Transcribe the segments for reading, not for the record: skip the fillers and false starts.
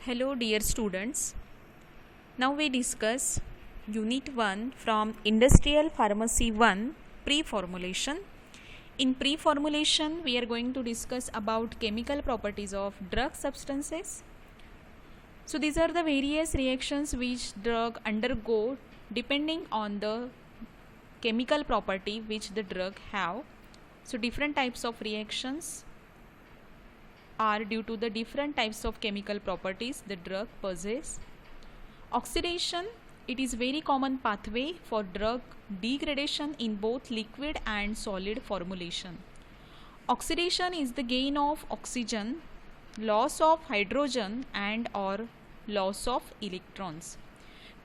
Hello dear students. Now we discuss Unit 1 from Industrial Pharmacy 1 Pre-formulation. In pre-formulation we are going to discuss about chemical properties of drug substances. So these are the various reactions which drug undergo depending on the chemical property which the drug have. So different types of reactions are due to the different types of chemical properties the drug possess. Oxidation, it is very common pathway for drug degradation in both liquid and solid formulation. Oxidation is the gain of oxygen, loss of hydrogen and or loss of electrons.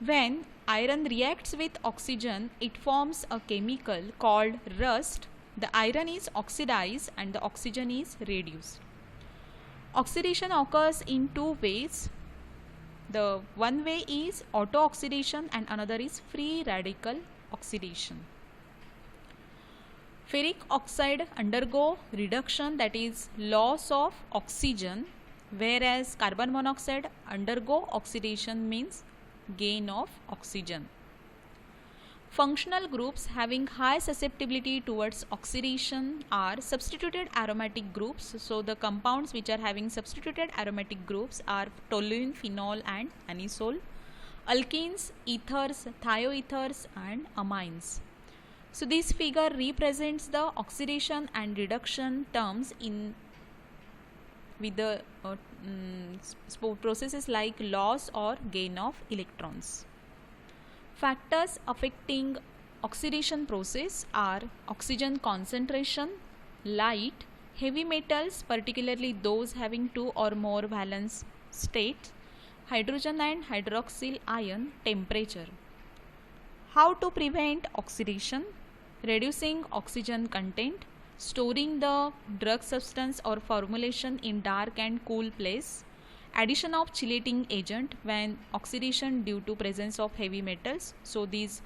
When iron reacts with oxygen, it forms a chemical called rust. The iron is oxidized and the oxygen is reduced. Oxidation occurs in two ways. The one way is auto-oxidation and another is free radical oxidation. Ferric oxide undergo reduction, that is loss of oxygen, whereas carbon monoxide undergo oxidation means gain of oxygen. Functional groups having high susceptibility towards oxidation are substituted aromatic groups. So the compounds which are having substituted aromatic groups are toluene, phenol and anisole, alkenes, ethers, thioethers and amines. So this figure represents the oxidation and reduction terms in with the processes like loss or gain of electrons. Factors affecting oxidation process are oxygen concentration, light, heavy metals, particularly those having two or more valence states, hydrogen and hydroxyl ion, temperature. How to prevent oxidation? Reducing oxygen content, storing the drug substance or formulation in dark and cool place, addition of chelating agent when oxidation due to presence of heavy metals. So these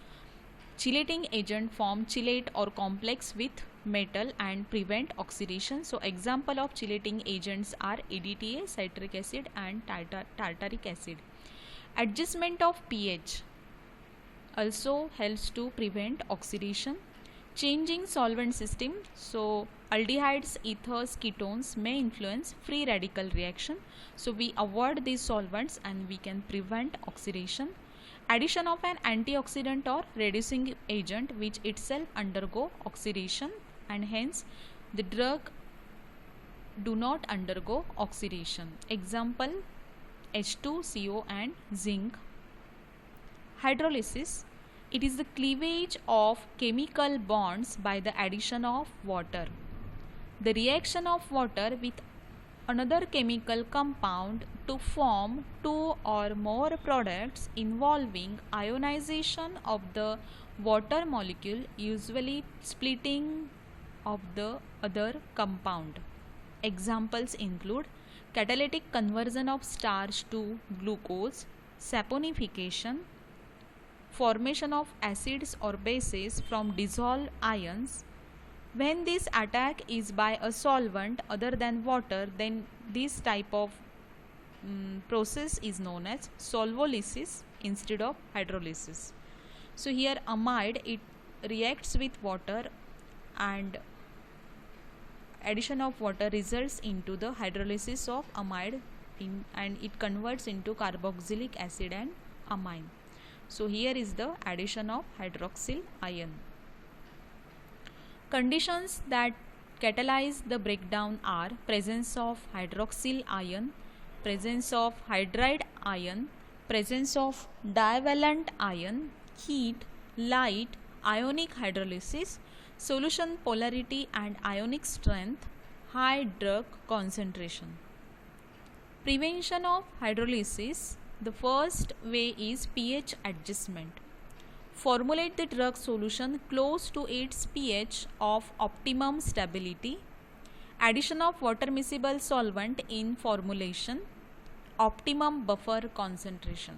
chelating agent form chelate or complex with metal and prevent oxidation. So example of chelating agents are EDTA, citric acid and tartaric acid. Adjustment of pH also helps to prevent oxidation. Changing solvent system, so aldehydes, ethers, ketones may influence free radical reaction. So we avoid these solvents and we can prevent oxidation. Addition of an antioxidant or reducing agent which itself undergo oxidation and hence the drug do not undergo oxidation. Example H2CO and zinc. Hydrolysis, it is the cleavage of chemical bonds by the addition of water. The reaction of water with another chemical compound to form two or more products involving ionization of the water molecule, usually splitting of the other compound. Examples include catalytic conversion of starch to glucose, saponification, formation of acids or bases from dissolved ions. When this attack is by a solvent other than water, then this type of process is known as solvolysis instead of hydrolysis. So here amide, it reacts with water and addition of water results into the hydrolysis of amide and it converts into carboxylic acid and amine. So here is the addition of hydroxyl ion. Conditions that catalyze the breakdown are presence of hydroxyl ion, presence of hydride ion, presence of divalent ion, heat, light, ionic hydrolysis, solution polarity and ionic strength, high drug concentration. Prevention of hydrolysis. The first way is pH adjustment. Formulate the drug solution close to its pH of optimum stability. Addition of water miscible solvent in formulation. Optimum buffer concentration.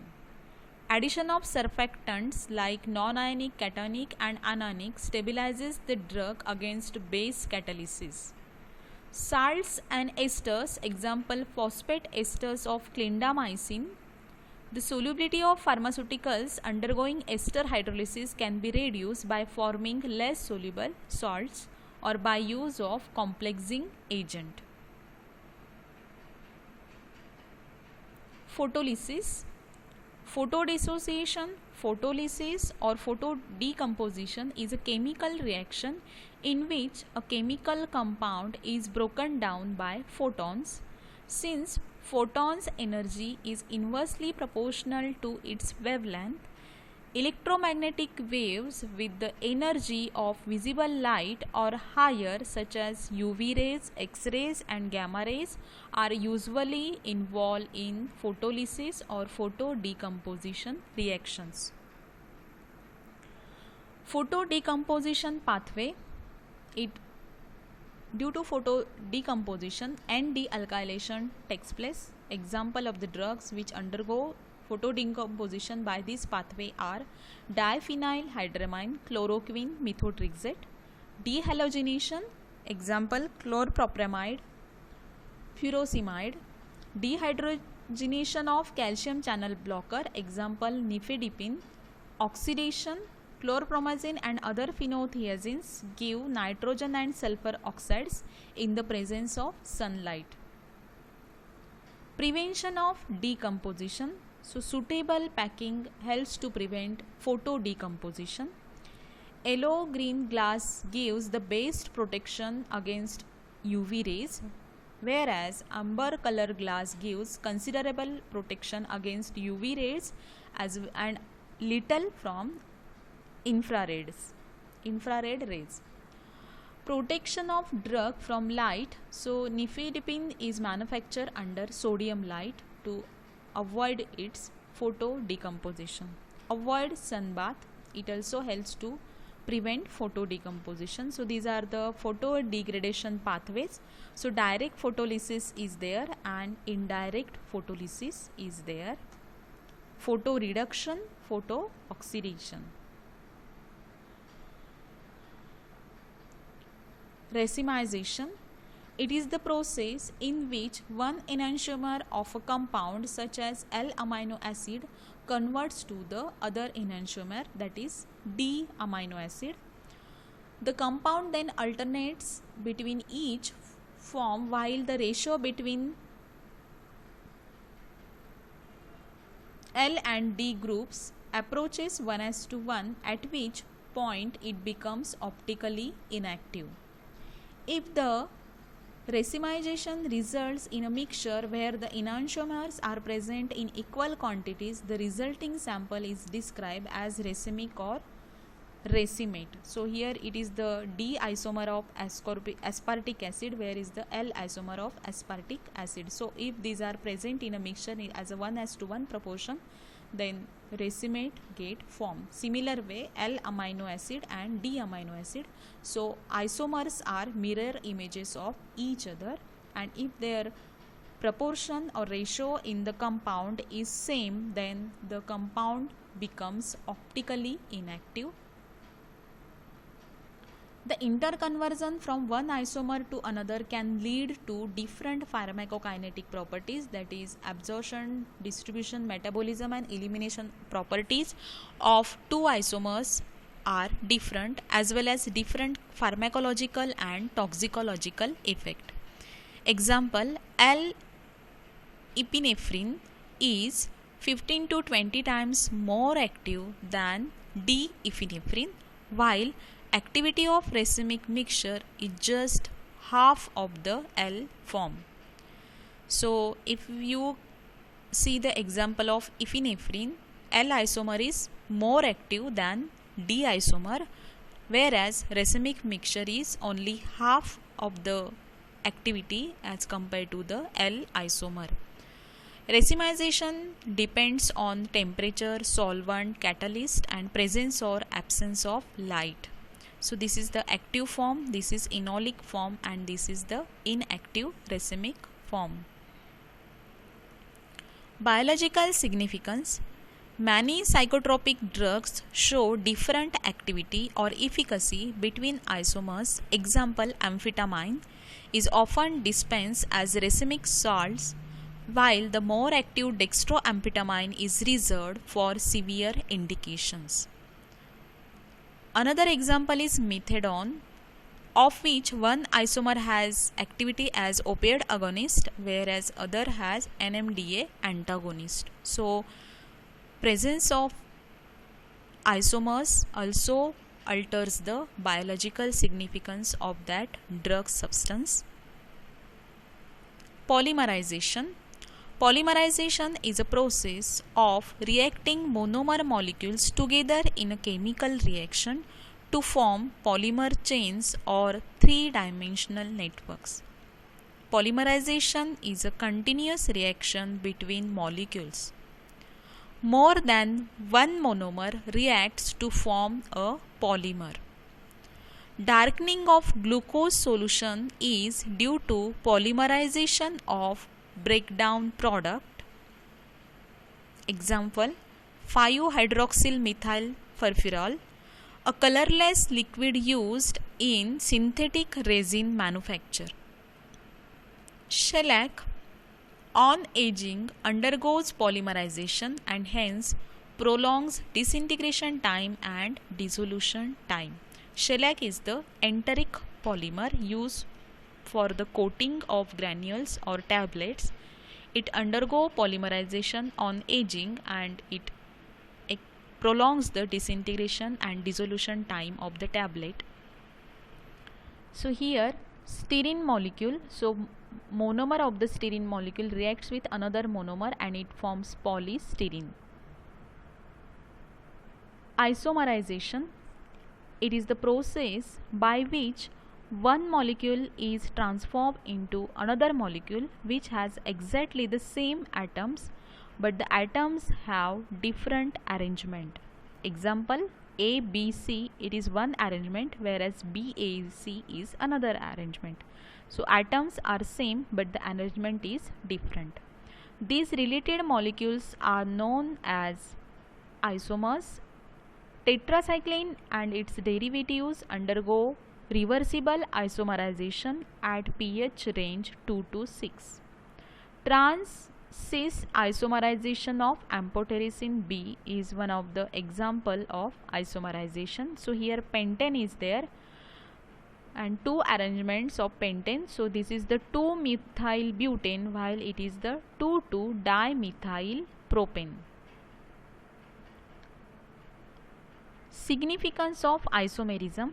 Addition of surfactants like non-ionic, cationic and anionic stabilizes the drug against base catalysis. Salts and esters, example phosphate esters of clindamycin. The solubility of pharmaceuticals undergoing ester hydrolysis can be reduced by forming less soluble salts or by use of complexing agent. Photolysis. Photodissociation, photolysis or photodecomposition is a chemical reaction in which a chemical compound is broken down by photons. Since photons' energy is inversely proportional to its wavelength, electromagnetic waves with the energy of visible light or higher, such as UV rays, X-rays and gamma rays, are usually involved in photolysis or photodecomposition reactions. Photodecomposition pathway, due to photodecomposition and dealkylation takes place. Example of the drugs which undergo photodecomposition by this pathway are diphenylhydramine, chloroquine, methotrexate. Dehalogenation, example chlorpropamide, furosemide. Dehydrogenation of calcium channel blocker, example nifedipine. Oxidation, chlorpromazine and other phenothiazines give nitrogen and sulfur oxides in the presence of sunlight. Prevention of decomposition. So suitable packing helps to prevent photodecomposition. Yellow green glass gives the best protection against UV rays, whereas amber color glass gives considerable protection against UV rays and little from infrared rays. Protection of drug from light. So nifedipine is manufactured under sodium light to avoid its photodecomposition. Avoid sunbath. It also helps to prevent photodecomposition. So these are the photodegradation pathways. So direct photolysis is there and indirect photolysis is there. Photoreduction, photooxidation. Racemization. It is the process in which one enantiomer of a compound such as L-amino acid converts to the other enantiomer, that is D-amino acid. The compound then alternates between each form while the ratio between L and D groups approaches 1:1, at which point it becomes optically inactive. If the racemization results in a mixture where the enantiomers are present in equal quantities, the resulting sample is described as racemic or racemate. So here it is the D isomer of aspartic acid, where is the L isomer of aspartic acid. So if these are present in a mixture as a 1:1 proportion, then racemate get formed. Similar way, L amino acid and D amino acid. So isomers are mirror images of each other, and if their proportion or ratio in the compound is same, then the compound becomes optically inactive. The interconversion from one isomer to another can lead to different pharmacokinetic properties, that is absorption, distribution, metabolism and elimination properties of two isomers are different, as well as different pharmacological and toxicological effect. Example, L-epinephrine is 15 to 20 times more active than D-epinephrine, while activity of racemic mixture is just half of the L form. So if you see the example of epinephrine, L isomer is more active than D isomer, whereas racemic mixture is only half of the activity as compared to the L isomer. Racemization depends on temperature, solvent, catalyst and presence or absence of light. So this is the active form, this is enolic form, and this is the inactive racemic form. Biological significance. Many psychotropic drugs show different activity or efficacy between isomers. Example, amphetamine is often dispensed as racemic salts, while the more active dextroamphetamine is reserved for severe indications. Another example is methadone, of which one isomer has activity as opioid agonist, whereas other has NMDA antagonist. So presence of isomers also alters the biological significance of that drug substance. Polymerization. Polymerization is a process of reacting monomer molecules together in a chemical reaction to form polymer chains or three-dimensional networks. Polymerization is a continuous reaction between molecules. More than one monomer reacts to form a polymer. Darkening of glucose solution is due to polymerization of breakdown product. Example, 5-hydroxyl furfural, a colorless liquid used in synthetic resin manufacture. Shellac, on aging, undergoes polymerization and hence prolongs disintegration time and dissolution time. Shellac is the enteric polymer used for the coating of granules or tablets. It undergoes polymerization on aging and it prolongs the disintegration and dissolution time of the tablet. So here styrene molecule, so monomer of the styrene molecule reacts with another monomer and it forms polystyrene. Isomerization, it is the process by which one molecule is transformed into another molecule which has exactly the same atoms, but the atoms have different arrangement. Example, ABC, it is one arrangement, whereas BAC is another arrangement. So atoms are same but the arrangement is different. These related molecules are known as isomers. Tetracycline and its derivatives undergo reversible isomerization at pH range 2 to 6. Trans-cis isomerization of amphotericin B is one of the example of isomerization. So here pentane is there and two arrangements of pentane. So this is the 2-methyl butane while it is the 2,2-dimethyl propane. Significance of isomerism.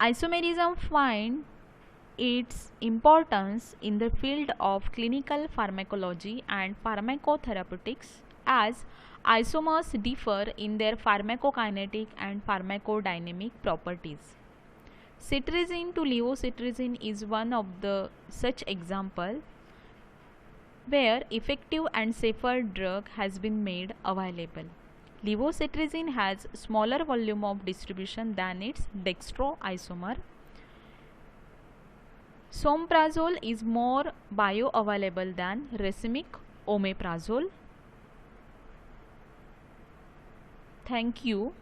Isomerism finds its importance in the field of clinical pharmacology and pharmacotherapeutics as isomers differ in their pharmacokinetic and pharmacodynamic properties. Cetirizine to levocetirizine is one of the such example where effective and safer drug has been made available. Levocetirizine has smaller volume of distribution than its dextroisomer. Someprazole is more bioavailable than racemic omeprazole. Thank you.